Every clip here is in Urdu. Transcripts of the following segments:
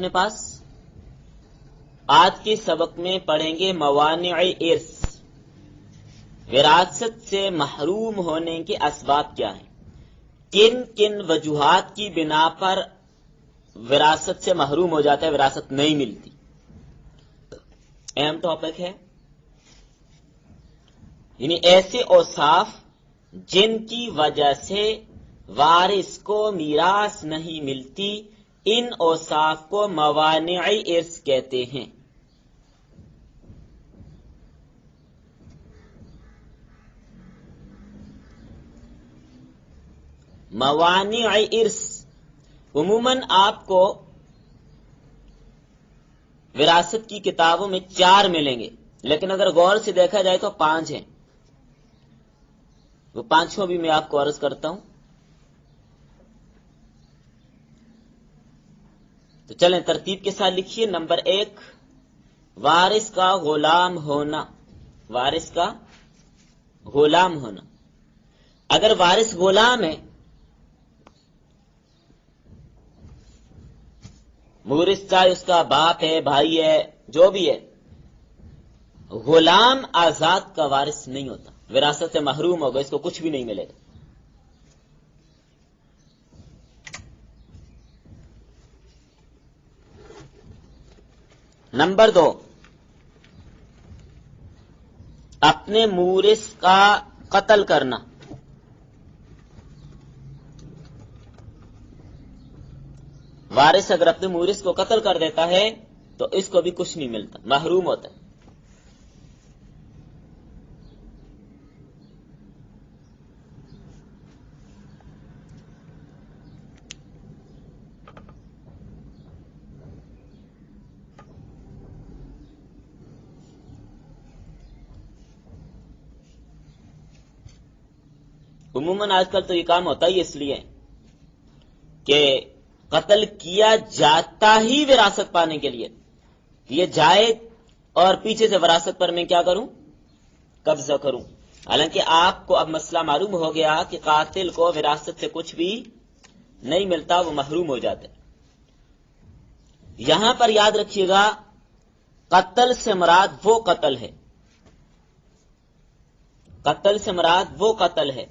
اپنے پاس؟ آج کے سبق میں پڑھیں گے موانع ارث، وراثت سے محروم ہونے کے اسباب کیا ہیں، کن کن وجوہات کی بنا پر وراثت سے محروم ہو جاتا ہے، وراثت نہیں ملتی۔ اہم ٹاپک ہے، یعنی ایسے اوصاف جن کی وجہ سے وارث کو میراث نہیں ملتی، ان اوصاف کو موانع ارث کہتے ہیں۔ موانع ارث عموماً آپ کو وراثت کی کتابوں میں 4 ملیں گے، لیکن اگر غور سے دیکھا جائے تو 5 ہیں۔ وہ 5 بھی میں آپ کو عرض کرتا ہوں۔ تو چلیں ترتیب کے ساتھ لکھیے۔ نمبر 1، وارث کا غلام ہونا۔ وارث کا غلام ہونا۔ اگر وارث غلام ہے، مورث چاہے اس کا باپ ہے، بھائی ہے، جو بھی ہے، غلام آزاد کا وارث نہیں ہوتا، وراثت سے محروم ہوگا، اس کو کچھ بھی نہیں ملے گا۔ نمبر 2، اپنے مورث کا قتل کرنا۔ وارث اگر اپنے مورث کو قتل کر دیتا ہے تو اس کو بھی کچھ نہیں ملتا، محروم ہوتا ہے۔ عموماً آج کل تو یہ کام ہوتا ہی اس لیے کہ قتل کیا جاتا ہی وراثت پانے کے لیے، یہ جائے اور پیچھے سے وراثت پر میں کیا کروں، قبضہ کروں۔ حالانکہ آپ کو اب مسئلہ معلوم ہو گیا کہ قاتل کو وراثت سے کچھ بھی نہیں ملتا، وہ محروم ہو جاتا ہے۔ یہاں پر یاد رکھیے گا، قتل سے مراد وہ قتل ہے، قتل سے مراد وہ قتل ہے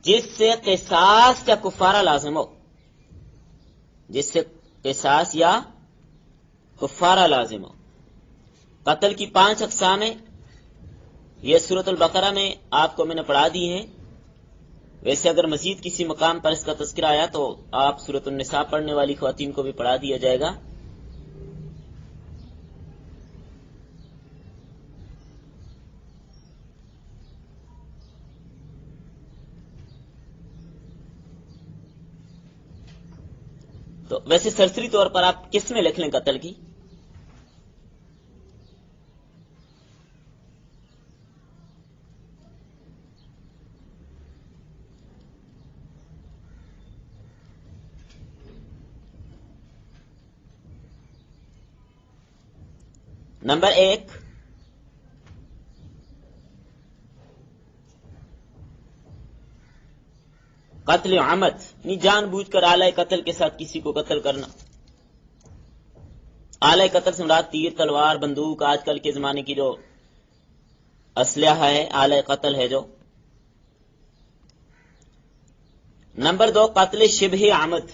جس سے قصاص یا کفارہ لازم ہو، جس سے قصاص یا کفارہ لازم ہو۔ قتل کی 5 اقسام ہیں، یہ سورۃ البقرہ میں آپ کو میں نے پڑھا دی ہیں۔ ویسے اگر مزید کسی مقام پر اس کا تذکرہ آیا تو آپ سورۃ النساء پڑھنے والی خواتین کو بھی پڑھا دیا جائے گا۔ تو ویسے سرسری طور پر آپ کس میں لکھ لیں قتل کی؟ نمبر 1، قتل عمد، یعنی جان بوجھ کر آلہ قتل کے ساتھ کسی کو قتل کرنا۔ آلہ قتل سے مراد تیر، تلوار، بندوق، آج کل کے زمانے کی جو اسلحہ ہے، آلہ قتل ہے جو۔ نمبر 2، قتل شبہ عمد،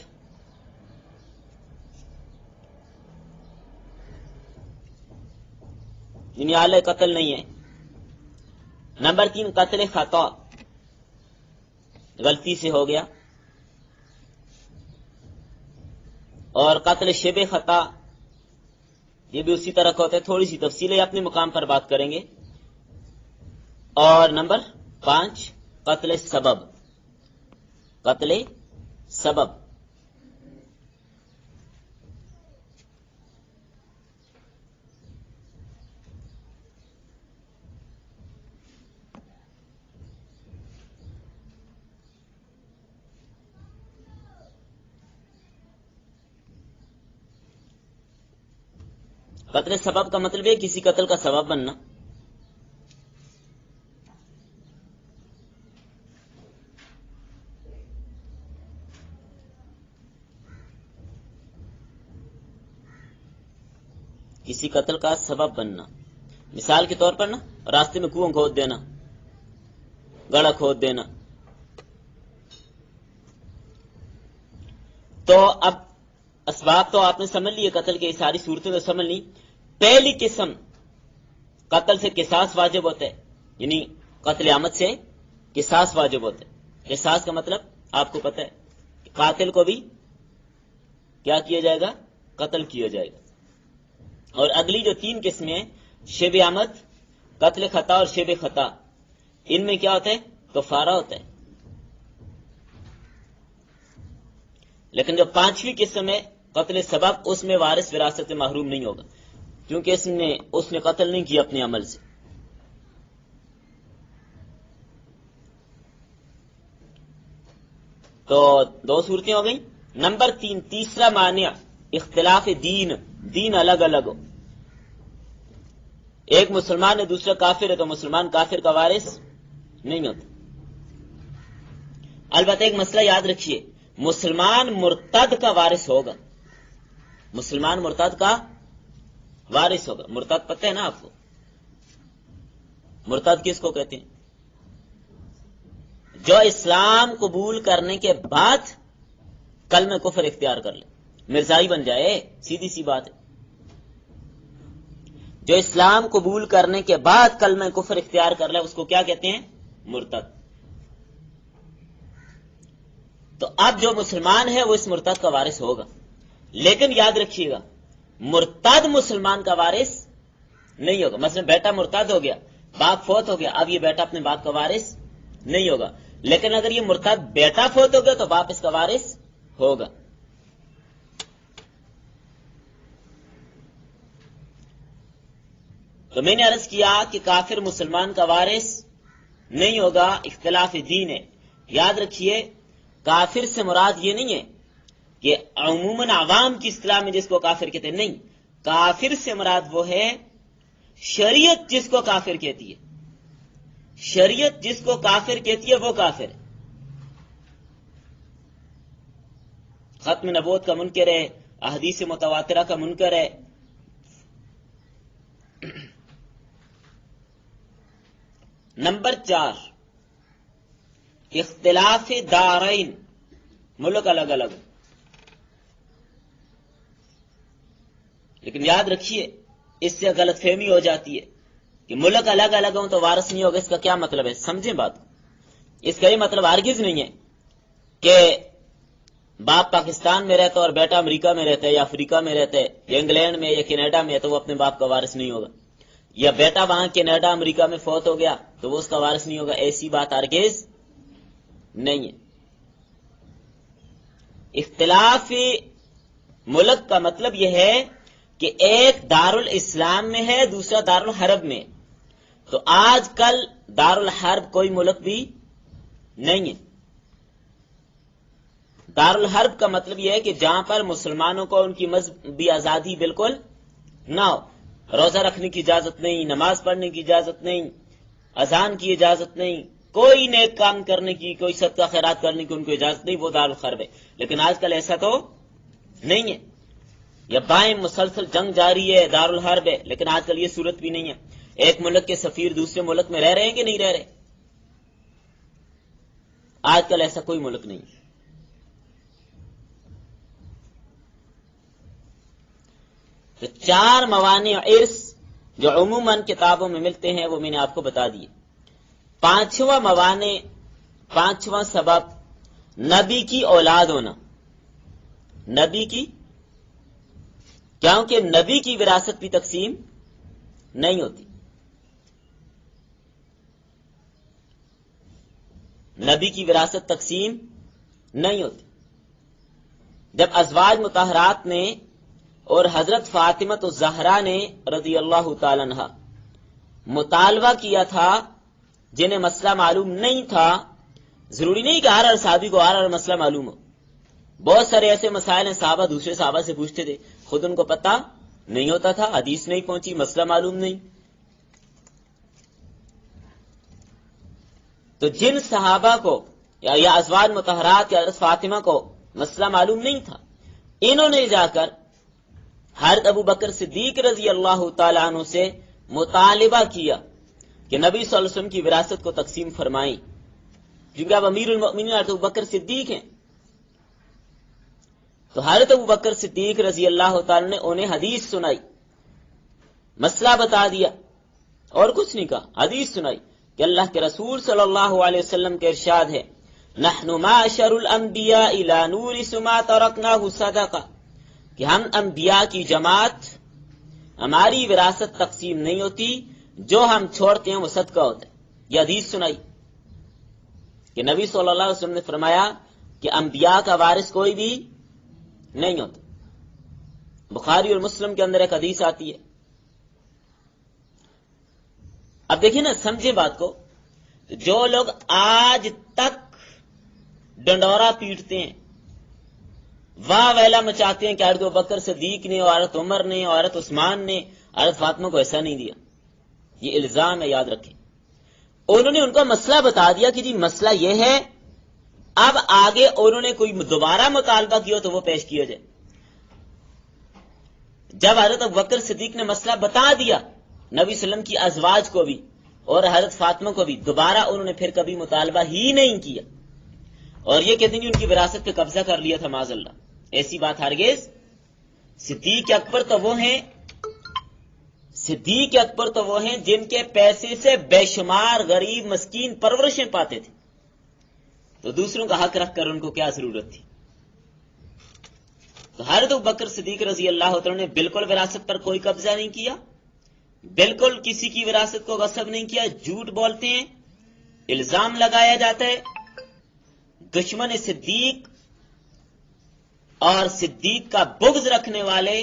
یعنی آلہ قتل نہیں ہے۔ نمبر 3، قتل خطا، غلطی سے ہو گیا۔ اور قتل شبہ خطا، یہ بھی اسی طرح کا ہوتا ہے، تھوڑی سی تفصیلیں اپنے مقام پر بات کریں گے۔ اور نمبر 5، قتل سبب، قتل سبب۔ قتل سبب کا مطلب ہے کسی قتل کا سبب بننا۔ کسی قتل کا سبب بننا، مثال کے طور پر نا راستے میں کنواں کھود دینا، گڑھا کھود دینا. تو اب اسباب تو آپ نے سمجھ لیے، قتل کی ساری صورتیں تو سمجھ لی. پہلی قسم قتل سے قصاص واجب ہوتا ہے، یعنی قتل عمد سے قصاص واجب ہوتا ہے. قصاص کا مطلب آپ کو پتہ ہے، قاتل کو بھی کیا کیا جائے گا؟ قتل کیا جائے گا. اور اگلی جو 3 قسمیں، شبہ عمد، قتل خطا اور شبہ خطا، ان میں کیا ہوتا ہے؟ کفارہ ہوتا ہے. لیکن جو 5ویں قسم ہے قتل سبب، اس میں وارث وراثت سے محروم نہیں ہوگا، کیونکہ اس نے قتل نہیں کیا اپنے عمل سے. تو 2 صورتیں ہو گئیں. نمبر 3، تیسرا مانع اختلاف دین الگ الگ ہو. ایک مسلمان ہے دوسرا کافر ہے، تو مسلمان کافر کا وارث نہیں ہوتا. البتہ ایک مسئلہ یاد رکھیے، مسلمان مرتد کا وارث ہوگا. مسلمان مرتد کا وارث ہوگا. مرتد پتہ ہے نا آپ کو؟ مرتد کس کو کہتے ہیں؟ جو اسلام قبول کرنے کے بعد کلمہ کفر اختیار کر لے، مرزائی بن جائے، سیدھی سی بات ہے. جو اسلام قبول کرنے کے بعد کلمہ کفر اختیار کر لے، اس کو کیا کہتے ہیں؟ مرتد. تو اب جو مسلمان ہے وہ اس مرتد کا وارث ہوگا. لیکن یاد رکھیے گا، مرتد مسلمان کا وارث نہیں ہوگا. مثلا بیٹا مرتد ہو گیا، باپ فوت ہو گیا، اب یہ بیٹا اپنے باپ کا وارث نہیں ہوگا. لیکن اگر یہ مرتد بیٹا فوت ہو گیا تو باپ اس کا وارث ہوگا. تو میں نے عرض کیا کہ کافر مسلمان کا وارث نہیں ہوگا، اختلاف دین ہے. یاد رکھیے، کافر سے مراد یہ نہیں ہے کہ عموماً عوام کی اصطلاح میں جس کو کافر کہتے ہیں، نہیں. کافر سے مراد وہ ہے شریعت جس کو کافر کہتی ہے. شریعت جس کو کافر کہتی ہے وہ کافر ہے. ختم نبوت کا منکر ہے، احادیث متواترہ کا منکر ہے. نمبر 4، اختلاف دارین، ملک الگ الگ. لیکن یاد رکھیے، اس سے غلط فہمی ہو جاتی ہے کہ ملک الگ الگ ہوں تو وارث نہیں ہوگا. اس کا کیا مطلب ہے؟ سمجھیں بات. اس کا یہ مطلب ہرگز نہیں ہے کہ باپ پاکستان میں رہتا ہے اور بیٹا امریکہ میں رہتا ہے یا افریقہ میں رہتا ہے یا انگلینڈ میں یا کینیڈا میں ہے تو وہ اپنے باپ کا وارث نہیں ہوگا. یا بیٹا وہاں کینیڈا امریکہ میں فوت ہو گیا تو وہ اس کا وارث نہیں ہوگا. ایسی بات ہرگز نہیں ہے. اختلاف ملک کا مطلب یہ ہے کہ ایک دارالاسلام میں ہے، دوسرا دارالحرب میں. تو آج کل دارالحرب کوئی ملک بھی نہیں ہے. دارالحرب کا مطلب یہ ہے کہ جہاں پر مسلمانوں کو ان کی مذہبی آزادی بالکل نہ ہو، روزہ رکھنے کی اجازت نہیں، نماز پڑھنے کی اجازت نہیں، اذان کی اجازت نہیں، کوئی نیک کام کرنے کی، کوئی صدقہ خیرات کرنے کی ان کو اجازت نہیں. وہ دارالحرب ہے. لیکن آج کل ایسا تو نہیں ہے. یا بائیں مسلسل جنگ جاری ہے، دارالحرب ہے. لیکن آج کل یہ صورت بھی نہیں ہے. ایک ملک کے سفیر دوسرے ملک میں رہ رہے ہیں کہ نہیں رہ رہے؟ آج کل ایسا کوئی ملک نہیں. تو 4 موانع ارث جو عموماً کتابوں میں ملتے ہیں وہ میں نے آپ کو بتا دیے. 5واں سبب نبی کی اولاد ہونا. نبی کی، کیونکہ نبی کی وراثت بھی تقسیم نہیں ہوتی. نبی کی وراثت تقسیم نہیں ہوتی. جب ازواج مطہرات نے اور حضرت فاطمہ الزہرا نے رضی اللہ تعالی عنہ مطالبہ کیا تھا، جنہیں مسئلہ معلوم نہیں تھا، ضروری نہیں کہ ہر صحابی کو ہر مسئلہ معلوم ہو. بہت سارے ایسے مسائل ہیں صحابہ دوسرے صحابہ سے پوچھتے تھے، خود ان کو پتہ نہیں ہوتا تھا، حدیث نہیں پہنچی، مسئلہ معلوم نہیں. تو جن صحابہ کو یا ازواج مطہرات یا حضرت فاطمہ کو مسئلہ معلوم نہیں تھا، انہوں نے جا کر حضرت ابو بکر صدیق رضی اللہ تعالیٰ عنہ سے مطالبہ کیا کہ نبی صلی اللہ علیہ وسلم کی وراثت کو تقسیم فرمائیں، کیونکہ اب امیر المؤمنین حضرت ابو بکر صدیق ہیں۔ تو حضرت ابو بکر صدیق رضی اللہ تعالیٰ نے انہیں حدیث سنائی، مسئلہ بتا دیا اور کچھ نہیں کہا، حدیث سنائی کہ اللہ کے رسول صلی اللہ علیہ وسلم کے ارشاد ہے نحن معاشر الانبیاء لا نورث ما ترکناہ صدقہ، کہ ہم انبیاء کی جماعت ہماری وراثت تقسیم نہیں ہوتی، جو ہم چھوڑتے ہیں وہ صدقہ ہوتا ہے۔ یہ حدیث سنائی کہ نبی صلی اللہ علیہ وسلم نے فرمایا کہ انبیاء کا وارث کوئی بھی نہیں ہوتا۔ بخاری اور مسلم کے اندر ایک حدیث آتی ہے۔ اب دیکھیں نا، سمجھے بات کو، جو لوگ آج تک ڈنڈورا پیٹتے ہیں، واہ ویلا مچاتے ہیں کہ حضرت ابوبکر صدیق نے اور حضرت عمر نے اور حضرت عثمان نے حضرت فاطمہ کو ایسا نہیں دیا، یہ الزام ہے، یاد رکھیں۔ انہوں نے ان کو مسئلہ بتا دیا کہ جی مسئلہ یہ ہے، اب آگے انہوں نے کوئی دوبارہ مطالبہ کیا تو وہ پیش کیا جائے۔ جب حضرت ابوبکر صدیق نے مسئلہ بتا دیا نبی صلی اللہ علیہ وسلم کی ازواج کو بھی اور حضرت فاطمہ کو بھی، دوبارہ انہوں نے پھر کبھی مطالبہ ہی نہیں کیا، اور یہ کہتے ہیں ان کی وراثت پہ قبضہ کر لیا تھا، معاذ اللہ، ایسی بات ہرگز۔ صدیق اکبر تو وہ ہیں، صدیق اکبر تو وہ ہیں جن کے پیسے سے بے شمار غریب مسکین پرورشیں پاتے تھے، تو دوسروں کا حق رکھ کر ان کو کیا ضرورت تھی؟ تو حضرت ابوبکر صدیق رضی اللہ تعالیٰ نے بالکل وراثت پر کوئی قبضہ نہیں کیا، بالکل کسی کی وراثت کو غصب نہیں کیا۔ جھوٹ بولتے ہیں، الزام لگایا جاتا ہے، دشمن صدیق اور صدیق کا بغض رکھنے والے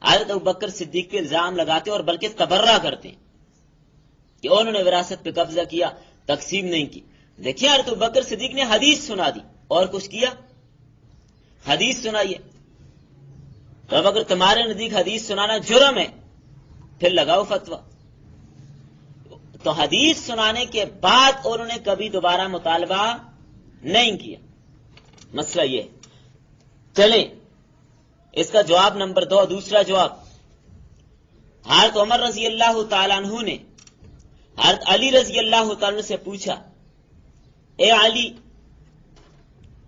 حضرت ابوبکر صدیق پہ الزام لگاتے اور بلکہ تبرہ کرتے کہ انہوں نے وراثت پہ قبضہ کیا، تقسیم نہیں کی۔ دیکھیں حضرت ابوبکر صدیق نے حدیث سنا دی اور کچھ کیا؟ حدیث سنائیے۔ تو اب اگر تمہارے نزدیک حدیث سنانا جرم ہے پھر لگاؤ فتویٰ۔ تو حدیث سنانے کے بعد انہوں نے کبھی دوبارہ مطالبہ نہیں کیا، مسئلہ یہ ہے۔ چلیں اس کا جواب نمبر 2، دوسرا جواب، حضرت عمر رضی اللہ تعالیٰ عنہ نے حضرت علی رضی اللہ تعالیٰ عنہ سے پوچھا، اے علی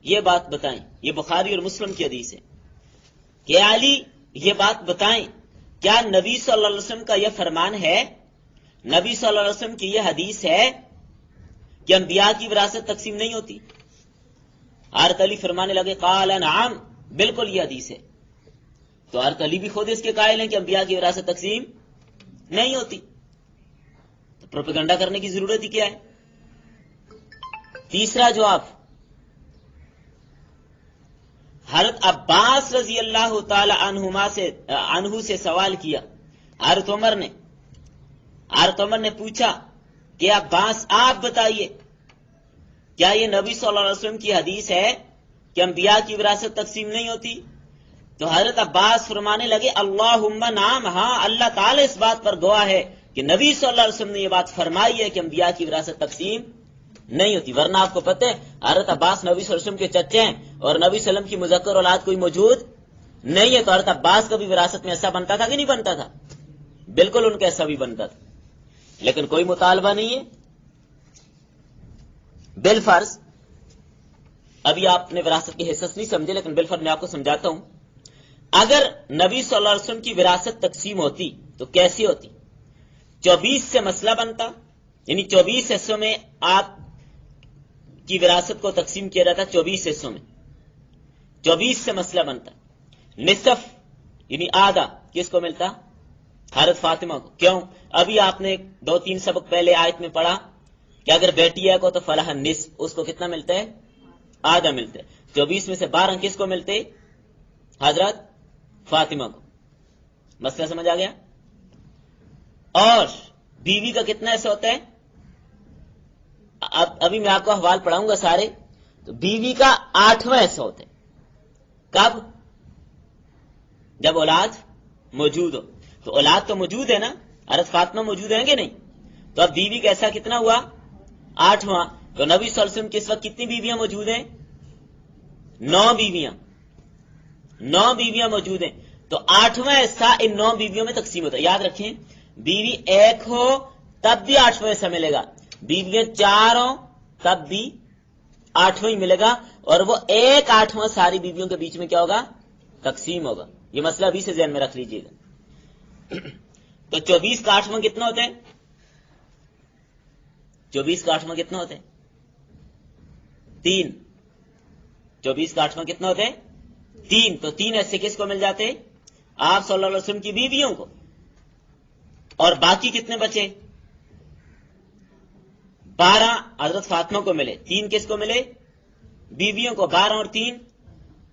یہ بات بتائیں، یہ بخاری اور مسلم کی حدیث ہے کہ اے علی یہ بات بتائیں، کیا نبی صلی اللہ علیہ وسلم کا یہ فرمان ہے، نبی صلی اللہ علیہ وسلم کی یہ حدیث ہے کہ انبیاء کی وراثت تقسیم نہیں ہوتی؟ حضرت علی فرمانے لگے قال نعم، بالکل یہ حدیث ہے۔ تو حضرت علی بھی خود اس کے قائل ہیں کہ انبیاء کی وراثت تقسیم نہیں ہوتی، تو پروپیگنڈا کرنے کی ضرورت ہی کیا ہے؟ تیسرا جواب، حضرت عباس رضی اللہ تعالی عنہ سے سوال کیا حضرت عمر نے پوچھا کہ عباس آپ بتائیے، کیا یہ نبی صلی اللہ علیہ وسلم کی حدیث ہے کہ انبیاء کی وراثت تقسیم نہیں ہوتی؟ تو حضرت عباس فرمانے لگے اللہم نعم، ہاں اللہ تعالی اس بات پر گواہ ہے کہ نبی صلی اللہ علیہ وسلم نے یہ بات فرمائی ہے کہ انبیاء کی وراثت تقسیم نہیں ہوتی۔ ورنہ آپ کو پتہ ہے حضرت عباس نبی صلی اللہ علیہ وسلم کے چچے ہیں اور نبی صلی اللہ علیہ وسلم کی مذکر اولاد کوئی موجود نہیں ہے، تو حضرت عباس کا بھی وراثت میں ایسا بنتا تھا کہ نہیں بنتا تھا؟ بالکل ان کا ایسا بھی بنتا تھا، لیکن کوئی مطالبہ نہیں ہے۔ بالفرض، ابھی آپ نے وراثت کی حیثیت نہیں سمجھے، لیکن بالفرض میں آپ کو سمجھاتا ہوں، اگر نبی صلی اللہ علیہ وسلم کی وراثت تقسیم ہوتی تو کیسی ہوتی؟ 24 سے مسئلہ بنتا، یعنی 24 حصوں میں آپ کی وراثت کو تقسیم کیا جاتا، 24 حصوں میں 24 سے مسئلہ بنتا، نصف یعنی آدھا کس کو ملتا؟ حضرت فاطمہ کو۔ کیوں؟ ابھی آپ نے 2-3 سبق پہلے آیت میں پڑھا کہ اگر بیٹی ہے کو تو فلاح نصف، اس کو کتنا ملتا ہے؟ آدھا ملتا ہے۔ 24 میں سے 12 کس کو ملتے؟ حضرت فاطمہ کو۔ مسئلہ سمجھ آ گیا؟ اور بیوی کا کتنا ایسا ہوتا ہے؟ ابھی میں آپ کو احوال پڑھاؤں گا سارے، تو بیوی کا 8واں ایسا ہوتا ہے۔ کب؟ جب اولاد موجود ہو۔ تو اولاد تو موجود ہے نا، حضرت فاطمہ موجود ہیں کہ نہیں؟ تو اب بیوی کا ایسا کتنا ہوا؟ 8واں۔ تو نبی صلی اللہ علیہ وسلم کے اس وقت کتنی بیویاں موجود ہیں؟ 9 بیویاں، 9 بیویاں موجود ہیں۔ تو 8واں حصہ ان 9 بیویوں میں تقسیم ہوتا ہے. یاد رکھیں بیوی 1 ہو تب بھی 8واں حصہ ملے گا, بیویاں 4 ہو تب بھی 8واں ہی ملے گا, اور وہ 1/8 ساری بیویوں کے بیچ میں کیا ہوگا, تقسیم ہوگا. یہ مسئلہ ابھی سے ذہن میں رکھ لیجئے گا. تو 24 کا 8واں کتنا ہوتا ہے؟ 24 کا 8واں کتنا ہوتا ہے؟ 3. 24 کا 8واں کتنا ہوتا ہے؟ 3. تو 3 ایسے کس کو مل جاتے ہیں؟ آپ صلی اللہ علیہ وسلم کی بیویوں کو. اور باقی کتنے بچے؟ 12 حضرت فاطمہ کو ملے. 3 کس کو ملے؟ بیویوں کو. 12 اور 3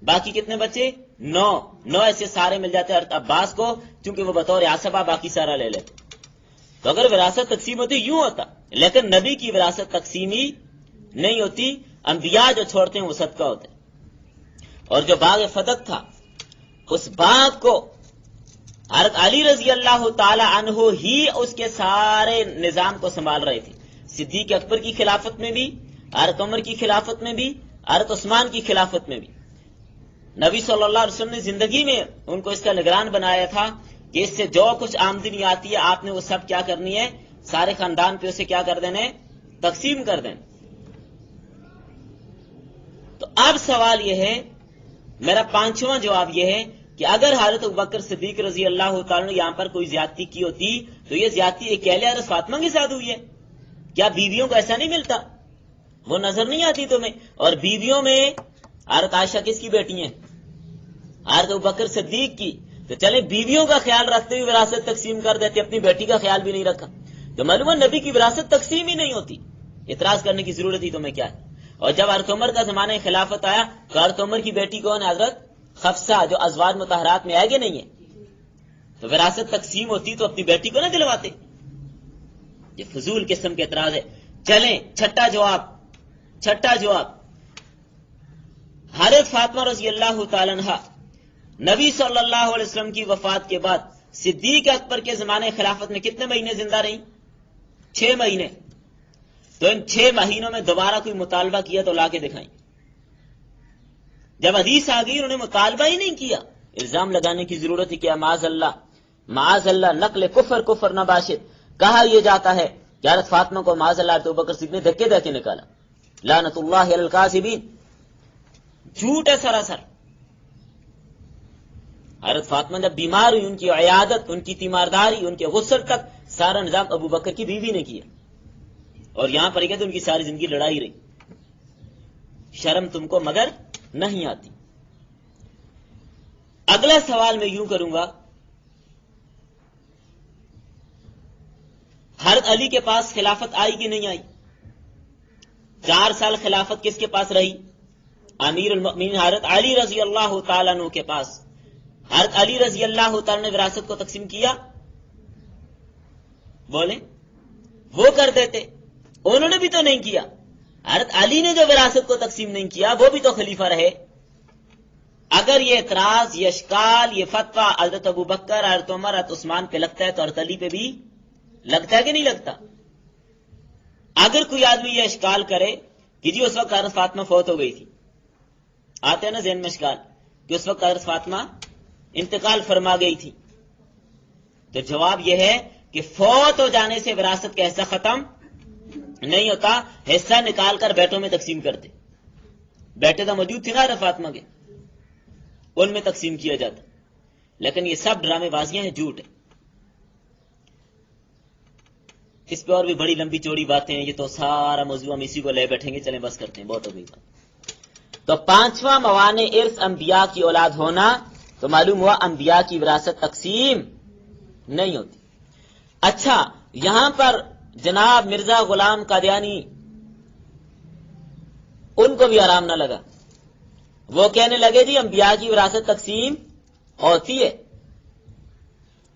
باقی کتنے بچے؟ 9 ایسے سارے مل جاتے ہیں عباس کو, چونکہ وہ بطور عصبہ باقی سارا لے لیتے. تو اگر وراثت تقسیم ہوتی یوں ہوتا, لیکن نبی کی وراثت تقسیمی نہیں ہوتی. انبیاء جو چھوڑتے ہیں وہ صدقہ ہوتے ہیں. اور جو باغ فدق تھا, اس باغ کو حضرت علی رضی اللہ تعالی عنہ ہی اس کے سارے نظام کو سنبھال رہے تھے. صدیق اکبر کی خلافت میں بھی, حضرت عمر کی خلافت میں بھی, حضرت عثمان کی خلافت میں بھی. نبی صلی اللہ علیہ وسلم نے زندگی میں ان کو اس کا نگران بنایا تھا کہ اس سے جو کچھ آمدنی آتی ہے آپ نے وہ سب کیا کرنی ہے, سارے خاندان پہ اسے کیا کر دینا ہے, تقسیم کر دینا. تو اب سوال یہ ہے, میرا 5واں جواب یہ ہے کہ اگر حضرت ابوبکر صدیق رضی اللہ تعالیٰ نے یہاں پر کوئی زیادتی کی ہوتی تو یہ زیادتی اکیلے حضرت فاطمہ کے ساتھ ہوئی ہے. کیا بیویوں کو ایسا نہیں ملتا؟ وہ نظر نہیں آتی تمہیں؟ اور بیویوں میں حضرت عائشہ کس کی بیٹی ہیں؟ حضرت ابوبکر صدیق کی. تو چلے بیویوں کا خیال رکھتے ہوئے وراثت تقسیم کر دیتے, اپنی بیٹی کا خیال بھی نہیں رکھا. تو معلوم ہے نبی کی وراثت تقسیم ہی نہیں ہوتی. اعتراض کرنے کی ضرورت ہی تمہیں کیا ہے؟ اور جب حضرت عمر کا زمانہ خلافت آیا تو حضرت عمر کی بیٹی کون ہے؟ حضرت حفصہ, جو ازواج مطہرات میں آئے گے نہیں ہے. تو وراثت تقسیم ہوتی تو اپنی بیٹی کو نہ دلواتے. یہ فضول قسم کے اعتراض ہے. چلیں چھٹا جواب, حضرت فاطمہ رضی اللہ تعالیٰ عنہا نبی صلی اللہ علیہ وسلم کی وفات کے بعد صدیق اکبر کے زمانے خلافت میں کتنے مہینے زندہ رہیں؟ 6 مہینے. تو ان 6 مہینوں میں دوبارہ کوئی مطالبہ کیا تو لا کے دکھائیں. جب حدیث آ گئی انہوں نے مطالبہ ہی نہیں کیا. الزام لگانے کی ضرورت ہے کہ معاذ اللہ نقل کفر نہ باشد. کہا یہ جاتا ہے کہ حضرت فاطمہ کو معاذ اللہ ابوبکر صدیق نے دھکے دے کے نکالا. لعنت اللہ علی الکاذبین. جھوٹ ہے سراسر. حضرت فاطمہ جب بیمار ہوئی, ان کی عیادت, ان کی تیمارداری, ان کے غسل تک سارا نظام ابوبکر کی بیوی نے کیا. اور یہاں پر کہتے ان کی ساری زندگی لڑائی رہی. شرم تم کو مگر نہیں آتی. اگلا سوال میں یوں کروں گا, حضرت علی کے پاس خلافت آئی کہ نہیں آئی؟ 4 سال خلافت کس کے پاس رہی؟ امیر المؤمنین حضرت علی رضی اللہ تعالیٰ عنہ کے پاس. حضرت علی رضی اللہ تعالیٰ نے وراثت کو تقسیم کیا؟ بولیں, وہ کر دیتے. انہوں نے بھی تو نہیں کیا. حضرت علی نے جو وراثت کو تقسیم نہیں کیا وہ بھی تو خلیفہ رہے. اگر یہ اعتراض, یہ اشکال, یہ فتویٰ حضرت ابوبکر, حضرت عمر, حضرت عثمان پہ لگتا ہے تو حضرت علی پہ بھی لگتا ہے کہ نہیں لگتا؟ اگر کوئی آدمی یہ اشکال کرے کہ جی اس وقت حضرت فاطمہ فوت ہو گئی تھی, آتے ہیں نا ذہن میں اشکال کہ اس وقت حضرت فاطمہ انتقال فرما گئی تھی, تو جواب یہ ہے کہ فوت ہو جانے سے وراثت کا حصہ ختم نہیں ہوتا. حصہ نکال کر بیٹوں میں تقسیم کرتے. بیٹے تو موجود تھے نا حضرت فاطمہ کے, ان میں تقسیم کیا جاتا. لیکن یہ سب ڈرامے بازیاں ہیں, جھوٹ ہے. اس پہ اور بھی بڑی لمبی چوڑی باتیں ہیں, یہ تو سارا موضوع ہم اسی کو لے بیٹھیں گے. چلیں بس کرتے ہیں, بہت ہو گئی بات. تو 5واں موانع ارث انبیاء کی اولاد ہونا, تو معلوم ہوا انبیاء کی وراثت تقسیم نہیں ہوتی. اچھا, یہاں پر جناب مرزا غلام قادیانی ان کو بھی آرام نہ لگا. وہ کہنے لگے جی انبیاء کی وراثت تقسیم ہوتی ہے.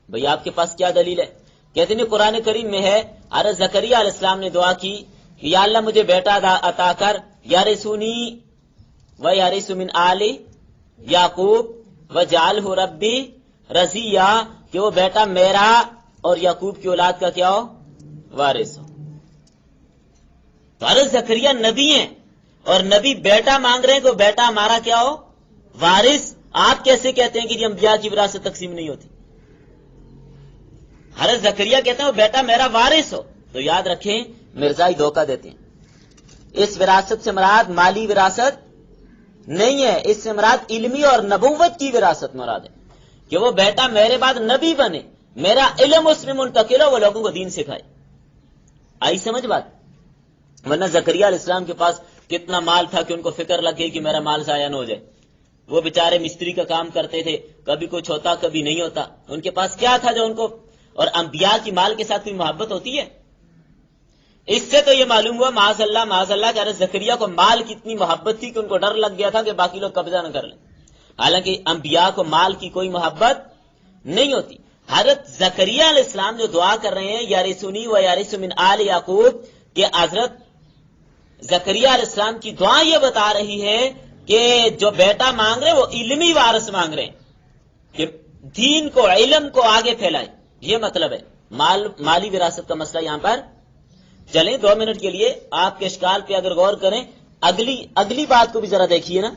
بھئی آپ کے پاس کیا دلیل ہے؟ کہتے ہیں قرآن کریم میں ہے, حضرت زکریا علیہ السلام نے دعا کی کہ یا اللہ مجھے بیٹا عطا کر, یارثنی و یارث من آل یعقوب وجعلہ ربی رضیہ, کہ وہ بیٹا میرا اور یعقوب کی اولاد کا کیا ہو, وارث ہو. تو حضرت زکریا نبی ہیں, اور نبی بیٹا مانگ رہے ہیں کہ بیٹا ہمارا کیا ہو, وارث آپ کیسے کہتے ہیں کہ یہ انبیاء کی وراثت تقسیم نہیں ہوتی؟ حضرت زکریا کہتے ہیں وہ بیٹا میرا وارث ہو. تو یاد رکھیں مرزائی دھوکہ دیتے ہیں. اس وراثت سے مراد مالی وراثت نہیں ہے، اس سے مراد علمی اور نبوت کی وراثت مراد ہے کہ وہ بیٹا میرے بعد نبی بنے، میرا علم اس میں منتقل ہو، وہ لوگوں کو دین سکھائے. آئی سمجھ بات؟ ورنہ زکریا علیہ السلام کے پاس کتنا مال تھا کہ ان کو فکر لگ گئی کہ میرا مال ضائع نہ ہو جائے. وہ بیچارے مستری کا کام کرتے تھے، کبھی کچھ ہوتا کبھی نہیں ہوتا. ان کے پاس کیا تھا جو ان کو، اور انبیاء کی مال کے ساتھ کوئی محبت ہوتی ہے؟ اس سے تو یہ معلوم ہوا معاذ اللہ کہ حضرت زکریا کو مال کی اتنی محبت تھی کہ ان کو ڈر لگ گیا تھا کہ باقی لوگ قبضہ نہ کر لیں. حالانکہ انبیاء کو مال کی کوئی محبت نہیں ہوتی. حضرت زکریا علیہ السلام جو دعا کر رہے ہیں یارثنی و یارث من آل یعقوب، کہ حضرت زکریا علیہ السلام کی دعا یہ بتا رہی ہے کہ جو بیٹا مانگ رہے وہ علمی وارث مانگ رہے ہیں کہ دین کو، علم کو آگے پھیلائے. یہ مطلب ہے. مالی وراثت کا مسئلہ یہاں پر. چلیں 2 منٹ کے لیے آپ کے اشکال پہ اگر غور کریں، اگلی بات کو بھی ذرا دیکھیے نا.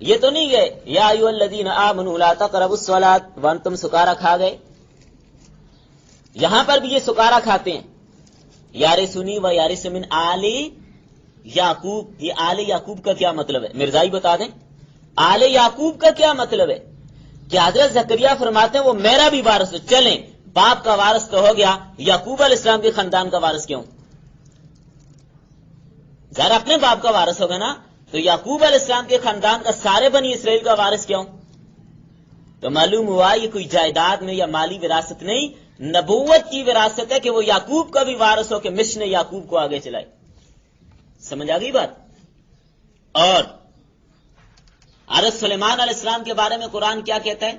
یہ تو نہیں گئے یا ایھا الذین آمنوا لا تقربوا الصلاۃ وانتم سکارا کھا گئے. یہاں پر بھی یہ سکارا کھاتے ہیں. یارثنی و یارث من آل یعقوب، یہ آل یعقوب کا کیا مطلب ہے؟ مرزائی بتا دیں آل یعقوب کا کیا مطلب ہے. کہ حضرت زکریا فرماتے ہیں وہ میرا بھی وارث ہو. چلیں باپ کا وارث تو ہو گیا، یعقوب علیہ السلام کے خاندان کا وارث کیوں؟ ذرا اپنے باپ کا وارث ہوگا نا، تو یعقوب علیہ السلام کے خاندان کا سارے بنی اسرائیل کا وارث کیوں؟ تو معلوم ہوا یہ کوئی جائیداد میں یا مالی وراثت نہیں، نبوت کی وراثت ہے کہ وہ یعقوب کا بھی وارث ہو کہ مشن یعقوب کو آگے چلائے. سمجھ آ گئی بات؟ اور حضرت سلیمان علیہ السلام کے بارے میں قرآن کیا کہتا ہے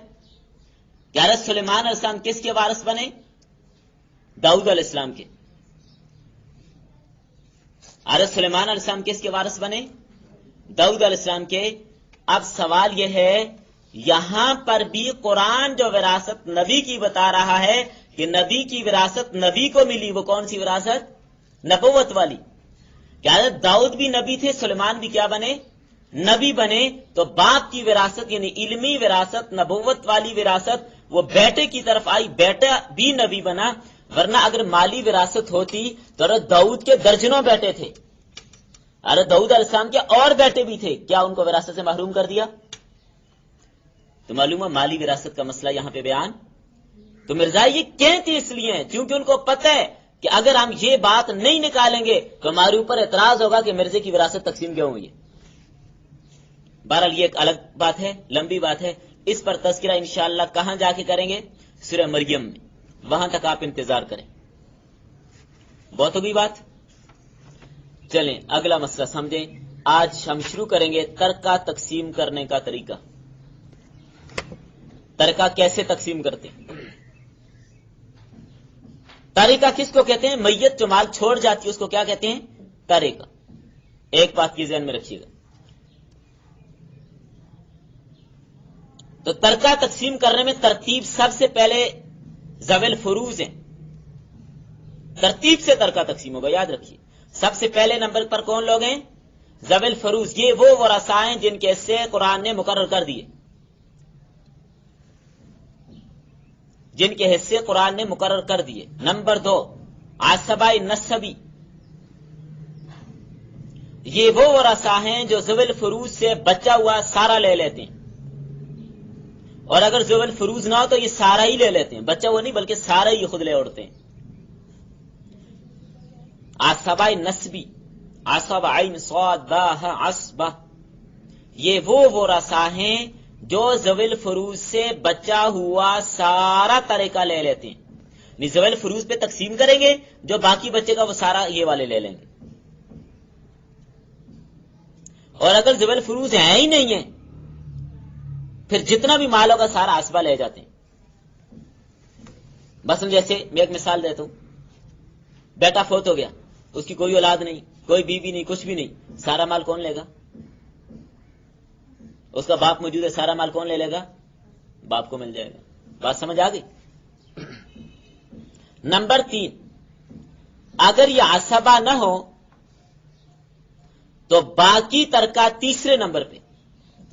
کہ حضرت سلیمان علیہ السلام کس کے وارث بنے؟ داؤد علیہ السلام کے. حضرت سلیمان علیہ السلام کس کے وارث بنے؟ داؤد علیہ السلام کے. اب سوال یہ ہے یہاں پر بھی قرآن جو وراثت نبی کی بتا رہا ہے کہ نبی کی وراثت نبی کو ملی، وہ کون سی وراثت؟ نبوت والی. کہ حضرت داؤد بھی نبی تھے، سلیمان بھی کیا بنے؟ نبی بنے. تو باپ کی وراثت یعنی علمی وراثت، نبوت والی وراثت وہ بیٹے کی طرف آئی، بیٹا بھی نبی بنا. ورنہ اگر مالی وراثت ہوتی تو حضرت داؤد کے درجنوں بیٹے تھے، حضرت داؤد علیہ السلام کے اور بیٹے بھی تھے، کیا ان کو وراثت سے محروم کر دیا؟ تو معلوم ہے مالی وراثت کا مسئلہ یہاں پہ بیان. تو مرزا یہ کہتے اس لیے ہیں کیونکہ ان کو پتہ ہے کہ اگر ہم یہ بات نہیں نکالیں گے تو ہمارے اوپر اعتراض ہوگا کہ مرزے کی وراثت تقسیم کیوں ہوئی ہے. بہرحال یہ ایک الگ بات ہے، لمبی بات ہے. اس پر تذکرہ انشاءاللہ کہاں جا کے کریں گے؟ سورہ مریم میں. وہاں تک آپ انتظار کریں. بہت ہوگی بات. چلیں اگلا مسئلہ سمجھیں. آج ہم شروع کریں گے ترکہ تقسیم کرنے کا طریقہ. ترکہ کیسے تقسیم کرتے ہیں؟ ترکہ کس کو کہتے ہیں؟ میت جو مال چھوڑ جاتی ہے اس کو کیا کہتے ہیں؟ ترکہ. ایک بات کی ذہن میں رکھیے گا. تو ترکہ تقسیم کرنے میں ترتیب سب سے پہلے ذوی الفروض ہیں. ترتیب سے ترکہ تقسیم ہوگا، یاد رکھیے. سب سے پہلے نمبر پر کون لوگ ہیں؟ ذوی الفروض. یہ وہ ورثاء ہیں جن کے حصے قرآن نے مقرر کر دیے، جن کے حصے قرآن نے مقرر کر دیے. نمبر 2 عصبہ نسبی. یہ وہ ورثاء ہیں جو ذوی الفروض سے بچا ہوا سارا لے لیتے ہیں، اور اگر ذوی الفروض نہ ہو تو یہ سارا ہی لے لیتے ہیں، بچا ہوا نہیں بلکہ سارا ہی خود لے اڑتے ہیں. عصبہ نسبی، عصب عین صاد با عصبہ. یہ وہ ورثاء ہیں جو ذوی الفروض سے بچا ہوا سارا ترکہ لے لیتے ہیں. یعنی ذوی الفروض پہ تقسیم کریں گے، جو باقی بچے گا وہ سارا یہ والے لے لیں گے. اور اگر ذوی الفروض ہیں ہی نہیں ہیں پھر جتنا بھی مال ہوگا سارا عصبہ لے جاتے ہیں. بس جیسے میں ایک مثال دیتا ہوں. بیٹا فوت ہو گیا، اس کی کوئی اولاد نہیں، کوئی بیوی نہیں، کچھ بھی نہیں. سارا مال کون لے گا؟ اس کا باپ موجود ہے، سارا مال کون لے لے گا؟ باپ کو مل جائے گا. بات سمجھ آ گئی؟ نمبر 3 اگر یہ عصبہ نہ ہو تو باقی ترکہ تیسرے نمبر پہ.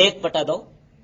1/2।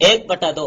1/2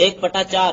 1/4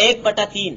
1/3